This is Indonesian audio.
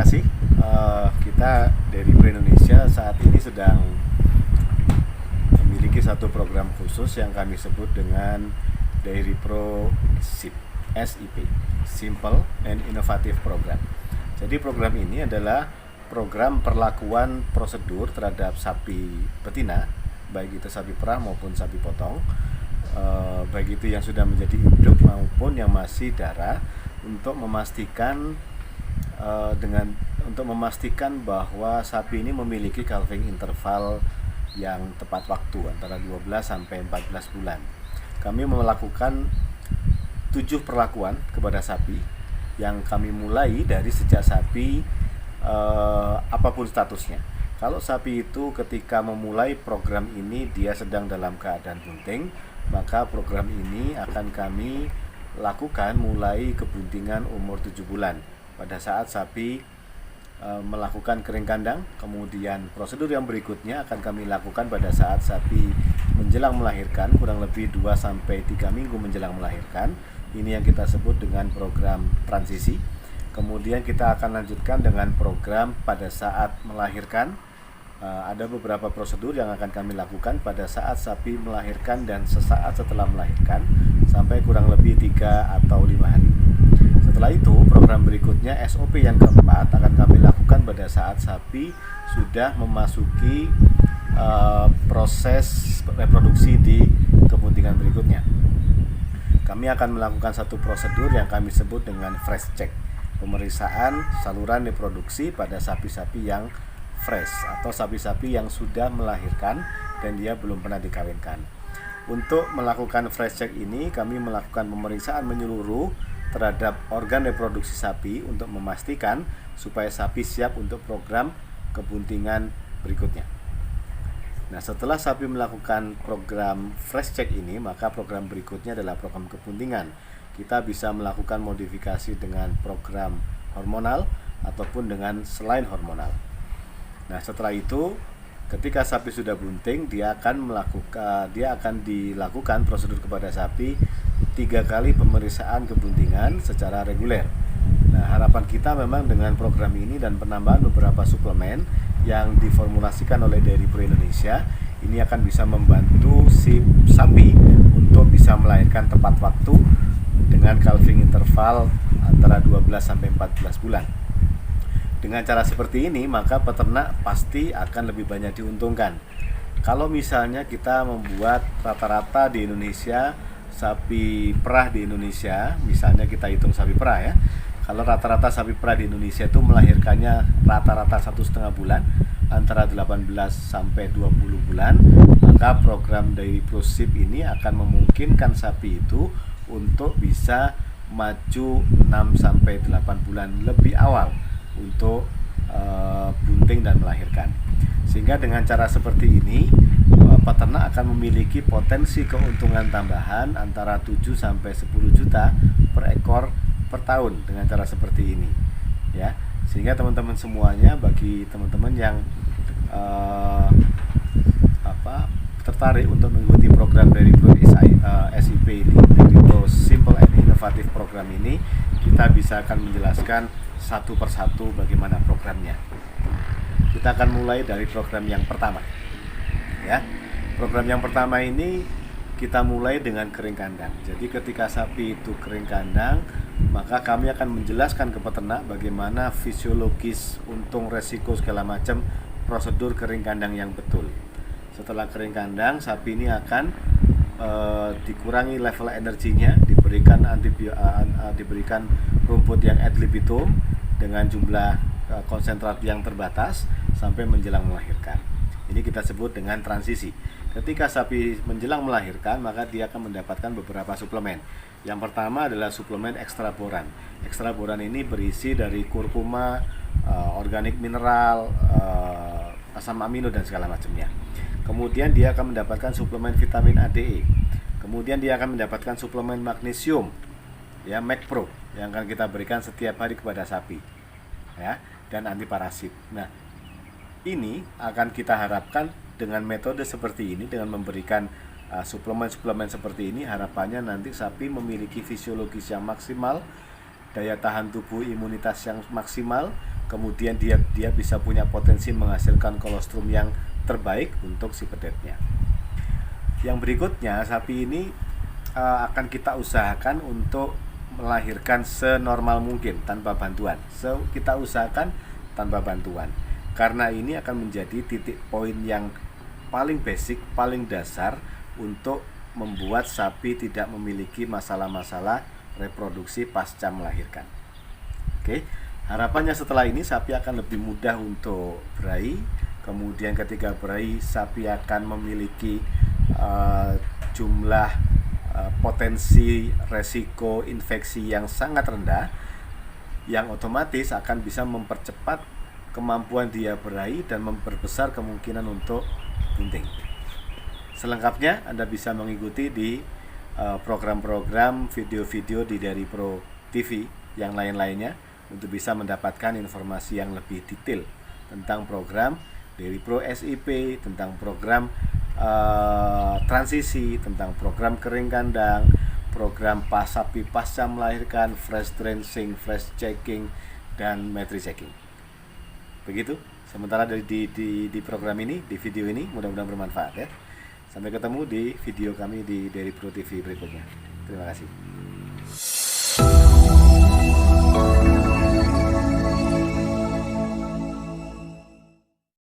kasih. Kita dari Pro Indonesia saat ini sedang memiliki satu program khusus yang kami sebut dengan Dairy Pro SIP, Simple and Innovative Program. Jadi program ini adalah program perlakuan prosedur terhadap sapi betina, baik itu sapi perah maupun sapi potong, baik itu yang sudah menjadi induk maupun yang masih darah, untuk memastikan bahwa sapi ini memiliki calving interval yang tepat waktu antara 12 sampai 14 bulan. Kami melakukan 7 perlakuan kepada sapi yang kami mulai dari sejak sapi apapun statusnya. Kalau sapi itu ketika memulai program ini dia sedang dalam keadaan bunting, maka program ini akan kami lakukan mulai kebuntingan umur 7 bulan. Pada saat sapi melakukan kering kandang, kemudian prosedur yang berikutnya akan kami lakukan pada saat sapi menjelang melahirkan, kurang lebih 2-3 minggu menjelang melahirkan. Ini yang kita sebut dengan program transisi. Kemudian kita akan lanjutkan dengan program pada saat melahirkan. Ada beberapa prosedur yang akan kami lakukan pada saat sapi melahirkan dan sesaat setelah melahirkan, sampai kurang lebih 3 atau 5 hari. Setelah itu, program berikutnya SOP yang keempat akan kami lakukan pada saat sapi sudah memasuki proses reproduksi di kebuntingan berikutnya. Kami akan melakukan satu prosedur yang kami sebut dengan fresh check, pemeriksaan saluran reproduksi pada sapi-sapi yang fresh atau sapi-sapi yang sudah melahirkan dan dia belum pernah dikawinkan. Untuk melakukan fresh check ini, kami melakukan pemeriksaan menyeluruh terhadap organ reproduksi sapi untuk memastikan supaya sapi siap untuk program kebuntingan berikutnya. Nah, setelah sapi melakukan program fresh check ini, maka program berikutnya adalah program kebuntingan. Kita bisa melakukan modifikasi dengan program hormonal ataupun dengan selain hormonal. Nah, setelah itu ketika sapi sudah bunting, dia akan dilakukan prosedur kepada sapi 3 kali pemeriksaan kebuntingan secara reguler. Nah, harapan kita memang dengan program ini dan penambahan beberapa suplemen yang diformulasikan oleh Dairy Pro Indonesia, ini akan bisa membantu si sapi untuk bisa melahirkan tepat waktu dengan calving interval antara 12 sampai 14 bulan. Dengan cara seperti ini, maka peternak pasti akan lebih banyak diuntungkan. Kalau misalnya kita membuat rata-rata di Indonesia, sapi perah di Indonesia, misalnya kita hitung sapi perah ya, kalau rata-rata sapi perah di Indonesia itu melahirkannya rata-rata 1,5 bulan, antara 18 sampai 20 bulan, maka program Dairy Pro SIP ini akan memungkinkan sapi itu untuk bisa maju 6 sampai 8 bulan lebih awal untuk bunting dan melahirkan. Sehingga dengan cara seperti ini, peternak akan memiliki potensi keuntungan tambahan antara 7 sampai 10 juta per ekor per tahun dengan cara seperti ini, ya. Sehingga teman-teman semuanya, bagi teman-teman yang tertarik untuk mengikuti program dari Pro SIP ini, dari Pro Simple and Innovative Program ini, kita bisa akan menjelaskan satu persatu bagaimana programnya. Kita akan mulai dari program yang pertama, ya. Program yang pertama ini kita mulai dengan kering kandang. Jadi ketika sapi itu kering kandang, maka kami akan menjelaskan ke peternak bagaimana fisiologis, untung, resiko, segala macam prosedur kering kandang yang betul. Setelah kering kandang, sapi ini akan dikurangi level energinya, diberikan rumput yang ad libitum dengan jumlah konsentrat yang terbatas sampai menjelang melahirkan. Ini kita sebut dengan transisi. Ketika sapi menjelang melahirkan, maka dia akan mendapatkan beberapa suplemen. Yang pertama adalah suplemen ekstra boran. Ekstra boran ini berisi dari kurkuma, organik mineral, asam amino dan segala macamnya. Kemudian dia akan mendapatkan suplemen vitamin A, D, E. Kemudian dia akan mendapatkan suplemen magnesium, ya, MagPro, yang akan kita berikan setiap hari kepada sapi, ya, dan antiparasit. Nah, ini akan kita harapkan dengan metode seperti ini, dengan memberikan suplemen-suplemen seperti ini, harapannya nanti sapi memiliki fisiologis yang maksimal, daya tahan tubuh imunitas yang maksimal, kemudian dia bisa punya potensi menghasilkan kolostrum yang terbaik untuk si pedetnya. Yang berikutnya, sapi ini akan kita usahakan untuk melahirkan senormal mungkin tanpa bantuan. Kita usahakan tanpa bantuan, karena ini akan menjadi titik poin yang paling basic, paling dasar untuk membuat sapi tidak memiliki masalah-masalah reproduksi pasca melahirkan. Oke, harapannya setelah ini sapi akan lebih mudah untuk berahi. Kemudian ketika berahi, sapi akan memiliki jumlah potensi resiko infeksi yang sangat rendah, yang otomatis akan bisa mempercepat kemampuan dia berahi dan memperbesar kemungkinan untuk bunting. Selengkapnya Anda bisa mengikuti di program-program video-video di Dairy Pro TV yang lain-lainnya untuk bisa mendapatkan informasi yang lebih detail tentang program Dairy Pro SIP, tentang program transisi, tentang program kering kandang, program sapi pasca melahirkan, fresh drenching, fresh checking, dan matri checking. Begitu sementara di program ini, di video ini, mudah-mudahan bermanfaat ya. Sampai ketemu di video kami di Dairy Pro TV berikutnya. Terima kasih.